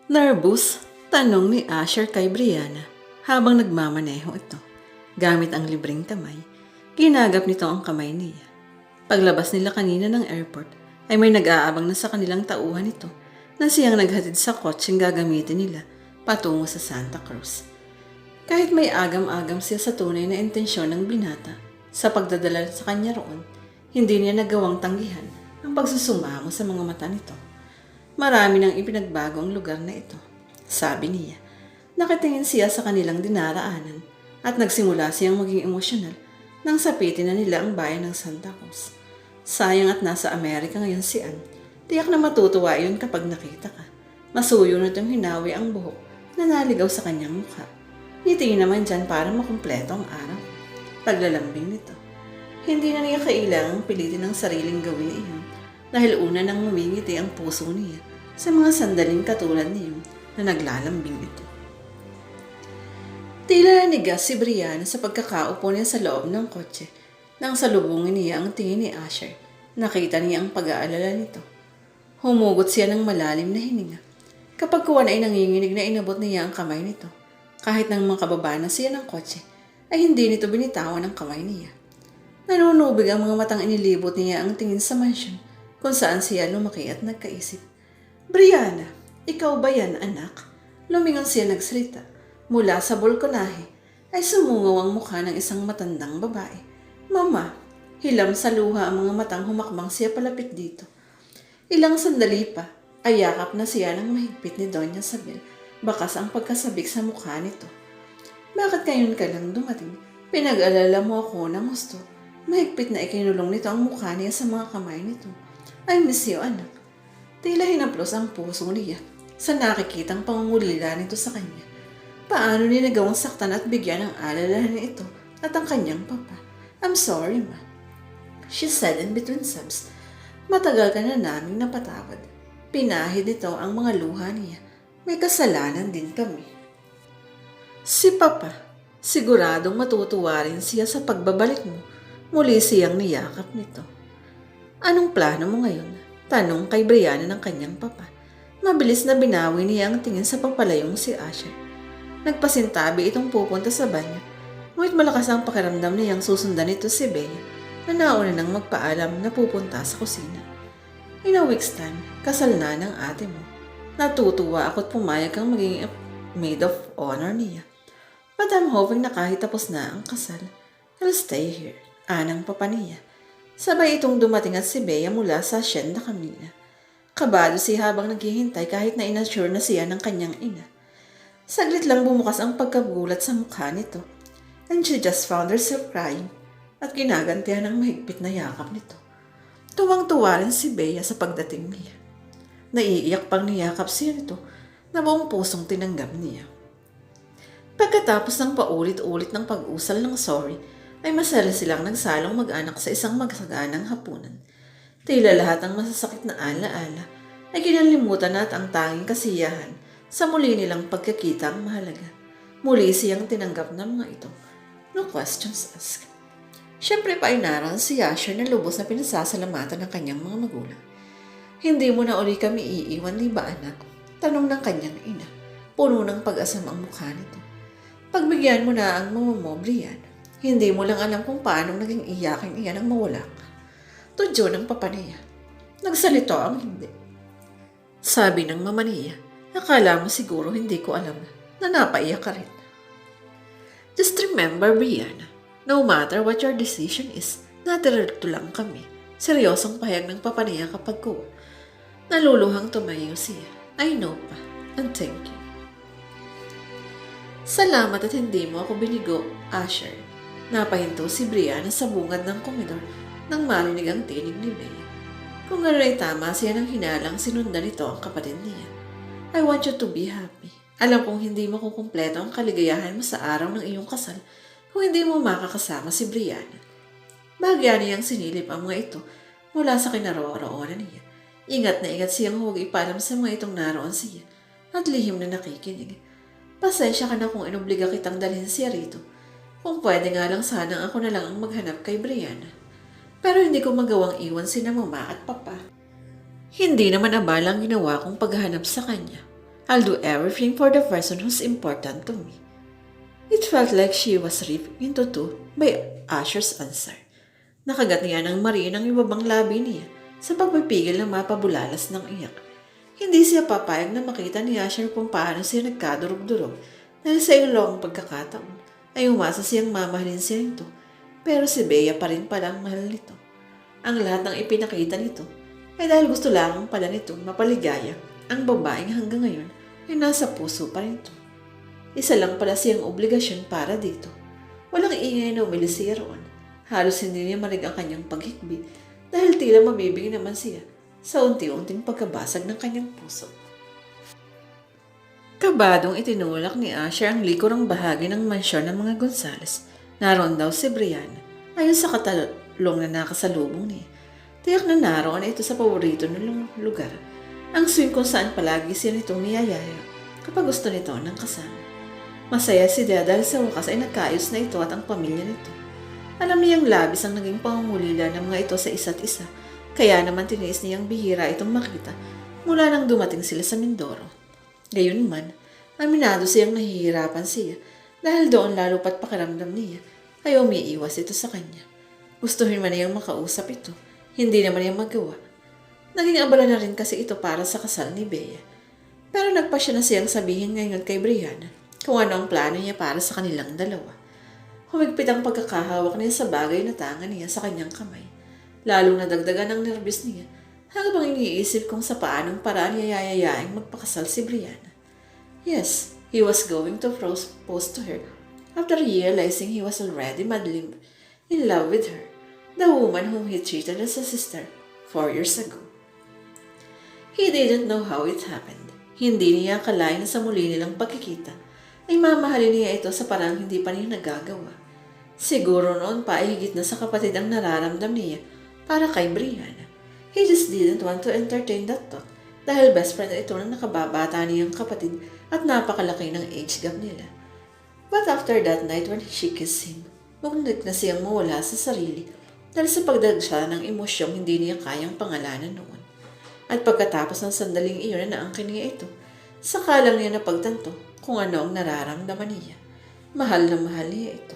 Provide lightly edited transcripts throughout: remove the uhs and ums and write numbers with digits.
Nervous, tanong ni Asher kay Brianna habang nagmamaneho ito. Gamit ang libreng kamay, ginagap nito ang kamay niya. Paglabas nila kanina ng airport, ay may nag-aabang na sa kanilang tauhan ito na siyang naghatid sa kotseng gagamitin nila patungo sa Santa Cruz. Kahit may agam-agam siya sa tunay na intensyon ng binata sa pagdadala sa kanya roon, hindi niya nagawang tanggihan ang pagsusumango sa mga mata nito. Marami nang ipinagbago ang lugar na ito, sabi niya. Nakatingin siya sa kanilang dinaraanan at nagsimula siyang maging emosyonal nang sapitin na nila ang bayan ng Santa Cruz. Sayang at nasa Amerika ngayon si Ann. Tiyak na matutuwa yun kapag nakita ka. Masuyo na itong hinawi ang buhok na naligaw sa kanyang mukha. Ngiti naman dyan para makumpleto ang araw. Paglalambing nito. Hindi na niya kailangang pilitin ang sariling gawin iyon dahil una nang ngumingiti ang puso niya sa mga sandaling katulad niyon na naglalambing ito. Tila nanigas si Brianna sa pagkakaupo niya sa loob ng kotse nang salubungin niya ang tingin ni Asher. Nakita niya ang pag-aalala nito. Humugot siya ng malalim na hininga. Kapag kuwan ay nanginginig na inabot niya ang kamay nito. Kahit nang makababa na siya ng kotse, ay hindi nito binitawan ang kamay niya. Nanunubig ang mga matang inilibot niya ang tingin sa mansyon kung saan siya lumaki at nagkaisip. Brianna, ikaw ba yan, anak? Lumingon siya nagsalita. Mula sa balkonahe ay sumungaw ang mukha ng isang matandang babae. Mama, hilam sa luha ang mga matang humakbang siya palapit dito. Ilang sandali pa ay yakap na siya ng mahigpit ni Doña Sabel. Bakas ang pagkasabik sa mukha nito. Bakit ngayon ka lang dumating? Pinag-alala mo ako ng gusto. Mahigpit na ikinulong nito ang mukha niya sa mga kamay nito. I miss you, anak. Tila hinaplos ang puso niya sa nakikitang pangungulila nito sa kanya. Paano niya nagawang saktan at bigyan ng alalahan ito at ang kanyang papa? I'm sorry, ma. She said in between sobs. Matagal ka na naming napatawad. Pinahid nito ang mga luha niya. May kasalanan din kami. Si papa, siguradong matutuwa rin siya sa pagbabalik mo. Muli siyang niyakap nito. Anong plano mo ngayon? Tanong kay Brianna ng kanyang papa. Mabilis na binawi niya ang tingin sa papalayong si Asher. Nagpasintabi itong pupunta sa banyo. Ngunit malakas ang pakiramdam niyang susundan nito si Bea na nauna nang magpaalam na pupunta sa kusina. In a week's time, kasal na ng ate mo. Natutuwa ako't pumayag kang maging maid of honor niya. But I'm hoping na kahit tapos na ang kasal, I'll stay here. Anang papa niya. Sabay itong dumating at si Bea mula sa Hacienda Camila. Kabado siya habang naghihintay kahit na inassure na siya ng kanyang ina. Saglit lang bumukas ang pagkagulat sa mukha nito. And she just found herself crying at ginagantihan ng mahigpit na yakap nito. Tuwang-tuwa rin si Bea sa pagdating niya. Naiiyak pang niyakap siya nito na buong pusong tinanggap niya. Pagkatapos ng paulit-ulit ng pag-usal ng sorry, ay masaya silang nagsalong mag-anak sa isang magsaganang hapunan. Tila lahat ng masasakit na ala-ala ay kinalimutan at ang tanging kasiyahan sa muli nilang pagkakita ang mahalaga. Muli siyang tinanggap ng mga ito. No questions asked. Siyempre pa ay naroon si Asher na lubos na pinasasalamatan ng kanyang mga magulang. Hindi mo na uli kami iiwan, di ba anak? Tanong ng kanyang ina. Puno ng pag-asam ang mukha nito. Pagbigyan mo na ang mama mo, Brianna. Hindi mo lang alam kung paano naging iyakin iyan ang mawala ka. Tudyo ng papa niya. Nagsalito ang hindi. Sabi ng mama niya, akala mo siguro hindi ko alam na napaiyak ka rin. Just remember, Brianna, no matter what your decision is, natirito lang kami. Seryosong pahayag ng papa niya kapag ko. Naluluhang tumayo siya. I know pa, and thank you. Salamat at hindi mo ako binigo, Asher. Napahinto si Brianna sa bungad ng komedor nang marinig ang tinig ni Bea. Kung gano'n ay tama siya ng hinalang sinundan nito ang kapatid niya. I want you to be happy. Alam kong hindi makukumpleto ang kaligayahan mo sa araw ng iyong kasal kung hindi mo makakasama si Brianna. Bagya niyang sinilip ang mga ito mula sa kinaroroonan niya. Ingat na ingat siyang huwag ipalam sa mga itong naroon siya at lihim na nakikinig. Pasensya ka na kung inobliga kitang dalhin siya rito. Kung pwede nga lang sanang ako na lang ang maghanap kay Brianna. Pero hindi ko magawang iwan sina mama at papa. Hindi naman abala ang ginawa kong paghahanap sa kanya. I'll do everything for the person who's important to me. It felt like she was ripped into two by Asher's answer. Nakagat niya ng mariin ang ibabang labi niya sa pagpipigil na mapabulalas ng iyak. Hindi siya papayag na makita ni Asher kung paano siya nagkadurog-durog dahil sa ilong pagkakataon ay umasa siyang mamahalin siya nito. Pero si Bea pa rin pala ang mahal nito. Ang lahat ng ipinakita nito ay dahil gusto lamang pala nitong mapaligaya ang babaeng hanggang ngayon ay nasa puso pa rin ito. Isa lang pala siyang obligasyon para dito. Walang ingay na umilis siya roon. Halos hindi niya marig ang kanyang paghikbi dahil tila mabibig naman siya sa unti-unting pagkabasag ng kanyang puso. Kabadong itinulak ni Asher ang likurang bahagi ng mansyon ng mga Gonzales. Naroon daw si Brianna. Ayon sa katalong na nakasalubong niya, tiyak na naroon ito sa paborito ng lugar. Ang swing kung saan palagi siya nitong niyayaya kapag gusto nito ng kasama. Masaya si Dea dahil sa wakas ay nagkaayos na ito at ang pamilya nito. Alam niyang labis ang naging pangungulila ng mga ito sa isa't isa, kaya naman tiniis niyang bihira itong makita mula nang dumating sila sa Mindoro. Gayunman, aminado siyang nahihirapan siya dahil doon lalo pat pakiramdam niya ay umiiwas ito sa kanya. Gustuhin man niyang makausap ito, hindi naman niyang magawa. Naging abala na rin kasi ito para sa kasal ni Bea. Pero nagpasya na siyang sabihin ngayon kay Brianna kung ano ang plano niya para sa kanilang dalawa. Humigpit ang pagkakahawak niya sa bagay na tanga niya sa kanyang kamay. Lalong nadagdagan ang nervous niya habang iniisip kung sa paanong paraan niya yayayaing magpakasal si Brianna. Yes, he was going to propose to her after realizing he was already madly in love with her, the woman whom he treated as a sister 4 years ago. He didn't know how it happened. Hindi niya akalain na sa muli nilang pagkikita ay mamahalin niya ito sa parang hindi pa niya nagagawa. Siguro noon pa ay higit na sa kapatid ang nararamdam niya para kay Brianna. He just didn't want to entertain that thought dahil best friend ito ng nakababata niyang kapatid at napakalaki ng age gap nila. But after that night when she kissed him, mukhang na siyang mawala sa sarili dahil sa pagdagsya ng emosyong hindi niya kayang pangalanan noon. At pagkatapos ng sandaling iyon na naangkin niya ito, saka lang niya napagtanto kung ano ang nararamdaman niya. Mahal na mahal niya ito.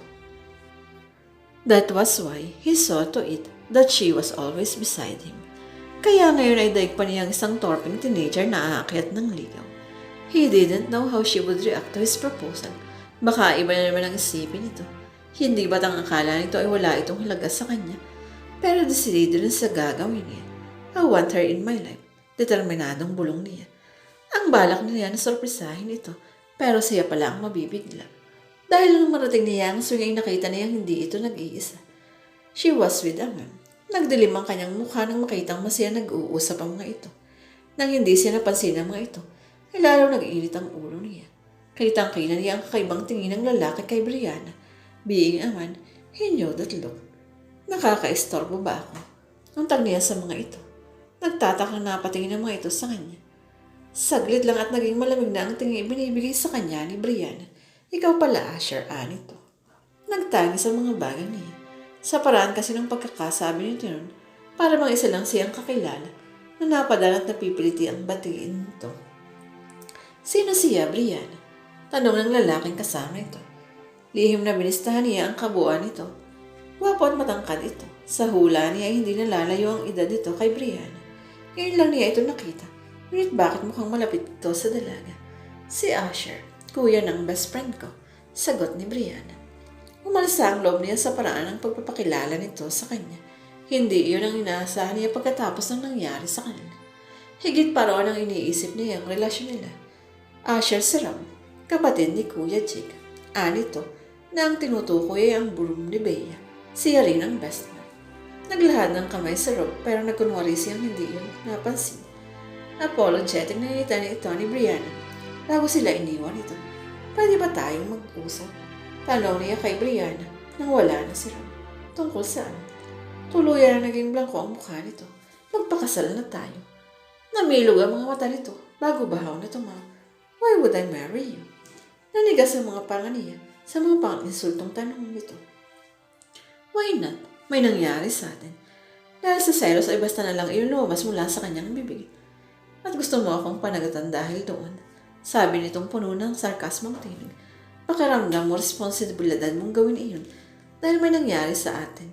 That was why he saw to it that she was always beside him. Kaya ngayon ay daig pa niyang isang torping teenager na aakyat ng ligaw. He didn't know how she would react to his proposal. Baka iba na naman ang isipin nito. Hindi ba't ang akala nito ay wala itong halaga sa kanya? Pero decidido rin sa gagawin niya. I want her in my life. Determinadong bulong niya. Ang balak niya na sorpresahin ito, pero siya pala ang mabibigla. Dahil nung marating niya ang swing ay nakita niyang hindi ito nag-iisa. She was with a man. Nagdilim ang kanyang mukha nang makitang masaya nag-uusap ang mga ito. Nang hindi siya napansin ang mga ito, ay lalo nag-iinit ang ulo niya. Kitang-kita niya ang kakaibang tingin ng lalaki kay Brianna. Being a man, he knew that look. Nakaka-istorbo ba ako? Untag niya sa mga ito. Nagtataka na napatingin ang mga ito sa kanya. Saglit lang at naging malamig na ang tingin ibinibigay sa kanya ni Brianna. Ikaw pala, Asher, anito. Nagtangi sa mga bagay niya. Sa paraan kasi ng pagkakasabi nito nun, para bang isa lang siyang kakilala na napadala at napipiliti ang batiin nito. Sino siya, Brianna? Tanong ng lalaking kasama ito. Lihim na binistahan niya ang kabuuan nito. Wapo at matangkad ito. Sa hula niya ay hindi nalalayo ang edad nito kay Brianna. Ngayon lang niya ito nakita. Ngunit bakit mukhang malapit ito sa dalaga? Si Asher, kuya ng best friend ko, sagot ni Brianna. Umalsa ang loob niya sa paraan ng pagpapakilala nito sa kanya. Hindi iyon ang inaasahan niya pagkatapos ng nangyari sa kanila. Higit pa roon ang iniisip niya ang relasyon nila. Asher si Rob, kapatid ni Kuya Jake. Anito, na ang tinutukoy ay ang broom ni Bea. Siya rin ang best man. Naglahad ng kamay si Rob pero nagkunwari siyang hindi yun napansin. Apologetic na nita ni ito ni Brianna bago sila iniwan ito. Pwede ba tayong mag-usap? Tanong niya kay Brianna nang wala na si Rob. Tungkol saan? Tuluyan na naging blanco ang mukha nito. Magpakasal na tayo. Namilog ang mga mata nito bago bahaw na tumaw. Why would I marry you? Nanigas ang mga panga niya sa mga pang-insultong tanong nito. Why not? May nangyari sa atin. Dahil sa selos ay basta na lang ilumabas mula sa kanyang bibig. At gusto mo akong panagatan dahil doon. Sabi nitong puno ng sarkasmong tinig. Pakiramdam mo responsibilidad mong gawin iyon dahil may nangyari sa atin.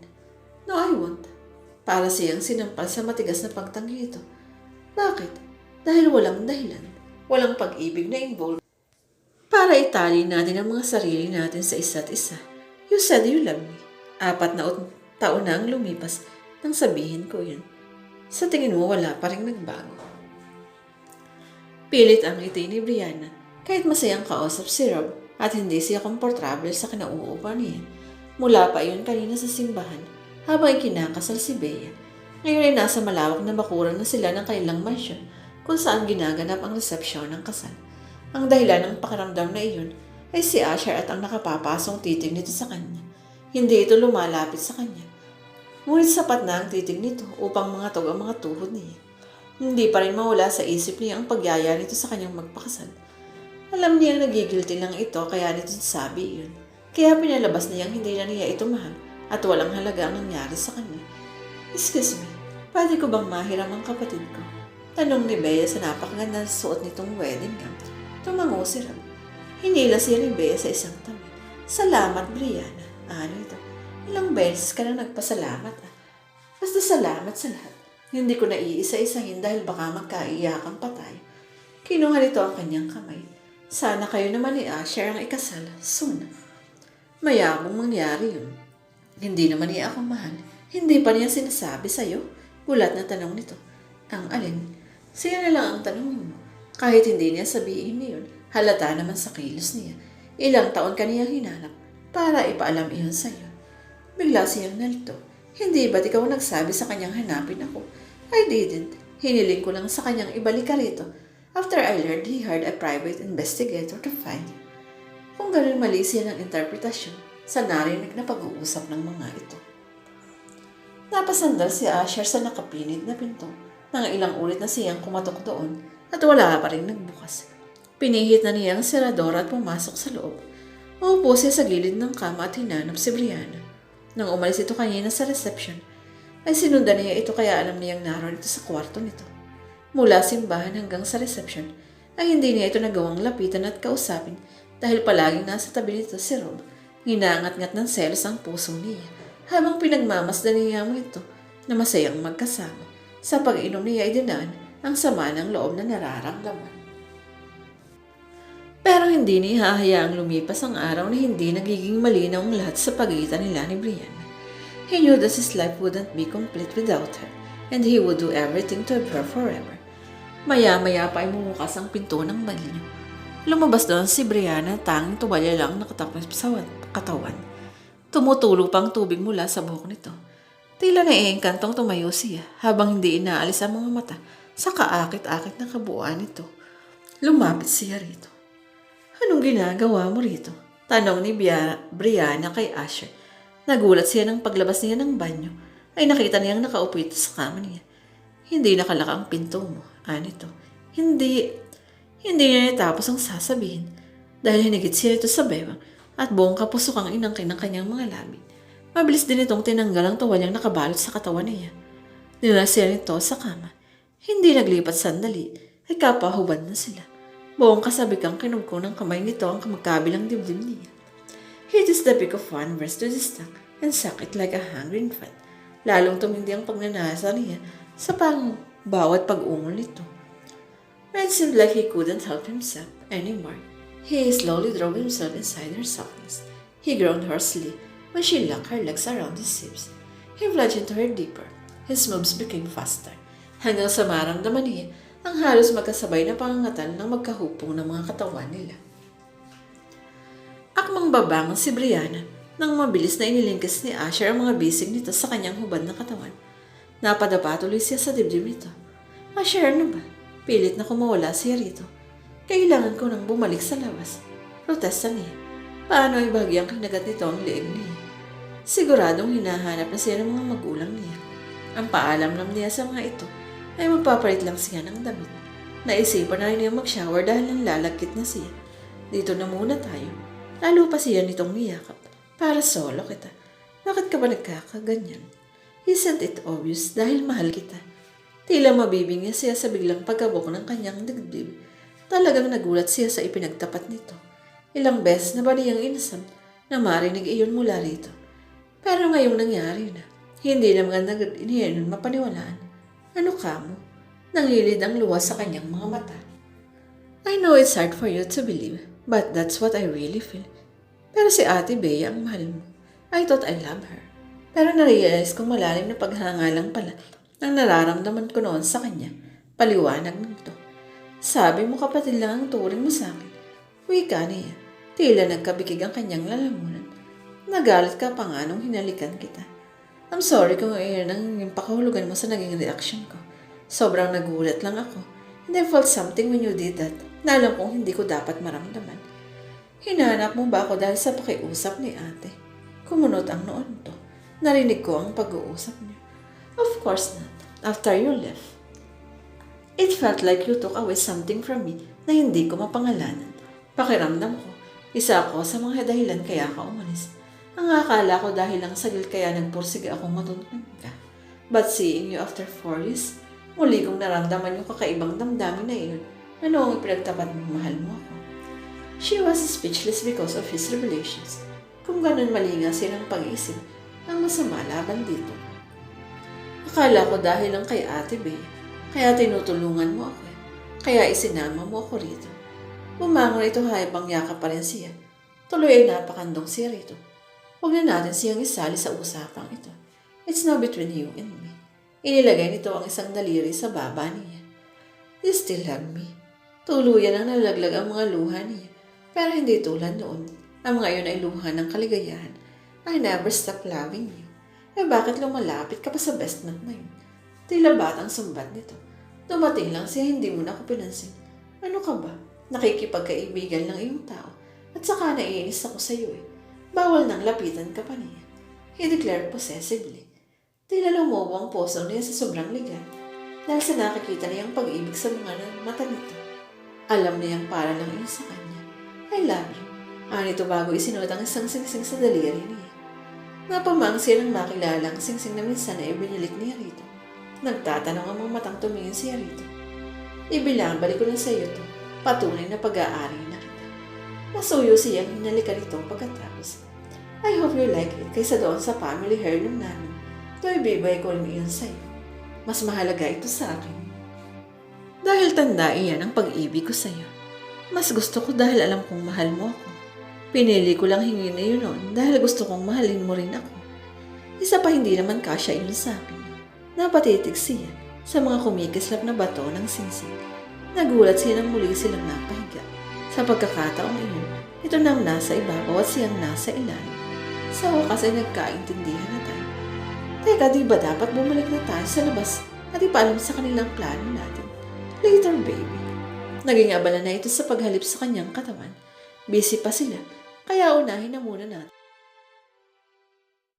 No, I won't. Para siyang sinampal sa matigas na pagtanggi ito. Bakit? Dahil walang dahilan. Walang pag-ibig na involved. Para itali natin ang mga sarili natin sa isa't isa. You said you love me. 4 na taon na ang lumipas nang sabihin ko yun. Sa tingin mo wala pa rin nagbago. Pilit ang ngiti ni Brianna kahit masayang kausap si Rob at hindi siya komportable sa kinauupa niya. Mula pa iyon kanina sa simbahan habang kinakasal si Bea. Ngayon ay nasa malawak na bakuran na sila ng kanilang mansyon kung saan ginaganap ang resepsyon ng kasal. Ang dahilan ng pakiramdam na iyon ay si Asher at ang nakapapasong titig nito sa kanya. Hindi ito lumalapit sa kanya. Ngunit sapat na ang titig nito upang mangatog ang mga tuhod niya. Hindi pa rin mawala sa isip niya ang pagyaya nito sa kanyang magpakasal. Alam niyang nagigilty lang ito kaya nito sabi iyon. Kaya pinalabas niyang hindi na niya ito mahal at walang halaga ang nangyari sa kanya. Excuse me, pwede ko bang mahiram ang kapatid ko? Tanong ni Bea sa napakaganda na suot nitong wedding gown. Tumango si Rob. Hinila siya ni Bea sa isang tabi. Salamat, Brianna. Ano ito? Ilang beses ka na nagpasalamat Basta salamat sa lahat. Hindi ko na iisa-isahin dahil baka magkaiyakan pa tayo. Kinuha nito ang kanyang kamay. Sana kayo naman ni Asher ang ikasal soon. Mayabong mangyari yun. Hindi naman niya ako mahal. Hindi pa niya sinasabi sa'yo. Gulat na tanong nito. Ang alin? Siya na lang ang tanong mo. Kahit hindi niya sabihin niyon, halata naman sa kilos niya. Ilang taon ka niya hinanap para ipaalam iyon sa'yo. Bigla siyang nalito. Hindi ba't ikaw nagsabi sa kanyang hanapin ako? I didn't. Hiniling ko lang sa kanyang ibalik ka rito after I learned he hired a private investigator to find you. Kung ganun mali siya ng interpretasyon sa narinig na pag-uusap ng mga ito. Napasandal si Asher sa nakapinid na pinto nang ilang ulit na siyang kumatok doon at wala pa rin nagbukas. Pinihit na niya ang seradora at pumasok sa loob. Maupo siya sa gilid ng kama at hinanap si Brianna. Nang umalis ito kanina sa reception, ay sinundan niya ito kaya alam niyang naroon ito sa kwarto nito. Mula simbahan hanggang sa reception, ay hindi niya ito nagawang lapitan at kausapin dahil palaging nasa tabi nito si Rob. Ginangat-ngat ng selos ang puso niya habang pinagmamasdan niya mo ito na masayang magkasama. Sa pag-inom niya ay dinaan ang sama ng loob na nararamdaman. Pero hindi niya hahayaang lumipas ang araw na hindi nagiging malinaw ang lahat sa pagitan nila ni Brianna. He knew that his life wouldn't be complete without her, and he would do everything to have her forever. Maya-maya pa ay bumukas ang pinto ng banyo. Lumabas doon si Brianna, tanging tuwalya lang nakatapos sa katawan. Tumutulo pang tubig mula sa buhok nito. Tila naiengkantong tumayo siya habang hindi inaalis ang mga mata sa kaakit-akit na kabuuan nito. Lumapit siya rito. Anong ginagawa mo rito? Tanong ni Brianna kay Asher. Nagulat siya nang paglabas niya ng banyo ay nakita niyang nakaupo ito sa kama niya. Hindi nakalaka ang pinto mo. Anito? Hindi niya natapos ang sasabihin dahil hinigit siya ito sa bewang at buong kapusok ang inangkin ng kanyang mga labi. Mabilis din itong tinanggal ang tuwalyang nakabalot sa katawan niya. Dinala siya nito sa kama. Hindi naglipat sandali ay kapahubad na sila. Buong kasabikang kinugko ng kamay nito ang magkabilang dibdib niya. He is the pick of one breast to the stomach and suck it like a hungry infant. Lalong tumindi ang pagnanasa niya sa bawat pag-ungol nito. It seemed like he couldn't help himself anymore. He slowly drove himself inside her softness. He groaned hoarsely when she locked her legs around his hips. He plunged into her deeper. His moves became faster, hanggang sa maramdaman niya ang halos magkasabay na pangangatan ng magkahupong ng mga katawan nila. Akmang babangon si Brianna nang mabilis na inilingkis ni Asher ang mga bisig nito sa kanyang hubad na katawan. Napadapa tuloy siya sa dibdib nito. Asher, ano ba? Pilit na kumawala siya rito. Kailangan ko nang bumalik sa labas. Protesta niya. Paano ay bagyang kinagat nito ang leeg niya? Siguradong hinahanap na siya ng mga magulang niya. Ang paalam lang niya sa mga ito ay magpapalit lang siya ng damit. Naisipan na rin niya mag-shower dahil nanlalagkit na siya. Dito na muna tayo. Lalo pa siya nitong niyakap. Para solo kita. Bakit ka ba nagkakaganyan? Isn't it obvious dahil mahal kita? Tila mabibingya siya sa biglang pagkabok ng kanyang dibdib. Talagang nagulat siya sa ipinagtapat nito. Ilang beses na ba niyang inasam na marinig iyon mula rito. Pero ngayong nangyari na, hindi naman niya mapaniwalaan. Ano ka mo? Nangilid ang luwas sa kanyang mga mata. I know it's hard for you to believe, but that's what I really feel. Pero si Ate Bea ang mahal mo. I thought I love her. Pero narealize kong malalim na paghangalang pala ang nararamdaman ko noon sa kanya. Paliwanag nito. Sabi mo kapatid lang ang turing mo sa akin. Wika niya. Tila nagkabikig ang kanyang lalamunan. Nagalit ka pa nga nung hinalikan kita. I'm sorry kung iyon ang yung pakahulugan mo sa naging reaksyon ko. Sobrang nagulat lang ako. And I felt something when you did that na alam kong hindi ko dapat maramdaman. Hinanap mo ba ako dahil sa pakiusap ni ate? Kumunot ang noon to. Narinig ko ang pag-uusap niya. Of course not. After you left. It felt like you took away something from me na hindi ko mapangalanan. Pakiramdam ko, isa ako sa mga dahilan kaya ka umalis. Ang akala ko dahil lang sagil kaya nagpursige akong matutunan ka. But seeing you after 4 years, muli kong naramdaman yung kakaibang damdamin na iyon na noong ipinagtapat mong mahal mo ako. She was speechless because of his revelations. Kung ganun mali nga silang pag-iisip, ang masama laban dito. Akala ko dahil lang kay Ate Bea, kaya tinutulungan mo ako. Kaya isinama mo ako rito. Bumangon ito habang yakap pa rin siya. Tuloy ay napakandong siya rito. Huwag na natin siyang isali sa usapang ito. It's now between you and me. Inilagay nito ang isang daliri sa baba niya. You still love me. Tuluyan ang nalaglag ang mga luha niya. Pero hindi tulad noon. Ang mga iyon ay luha ng kaligayahan. I never stop loving you. Eh bakit lumalapit ka pa sa best man na yun? Tila batang sumbat nito. Dumating lang siya, hindi mo na ako pinansin. Ano ka ba? Nakikipagkaibigan lang iyong tao. At saka naiinis ako sa iyo eh. Bawal nang lapitan ka pa niya. He declared possessively. Tila lumubo ang puso niya sa sobrang ligan. Dahil sa nakikita niyang pag-ibig sa mga mata nito. Alam niyang para lang iyon sa kanya. I love you. Nito bago isinuot ang isang singsing sa daliri niya. Napamang siya nang makilala ang singsing na minsan na ibinilik niya rito. Nagtatanong ang mga matang tumingin siya rito. Ibilambalik ko na sa iyo to. Patunay na pag-aari na kita. Nasuyo siyang hinalikan ito pagkatapos. I hope you like it kaysa doon sa family heirloom namin. Ito ibibay ko rin iyon sa iyo. Mas mahalaga ito sa akin. Dahil tanda iyan ang pag-ibig ko sa iyo. Mas gusto ko dahil alam kong mahal mo ako. Pinili ko lang hingin na yun noon dahil gusto kong mahalin mo rin ako. Isa pa hindi naman kasya iyon sa akin. Napatitig siya sa mga kumikislap na bato ng singsing. Nagulat siya nang muli silang napahiga. Sa pagkakataong iyon, ito nang nasa ibabaw at siyang nasa ilalim. Sa wakas ay nagkaintindihan na tayo. Teka, di ba dapat bumalik na tayo sa labas at ipaalam sa kanilang plano natin? Later, baby. Naging abala na ito sa paghalip sa kanyang katawan. Busy pa sila, kaya unahin na muna natin.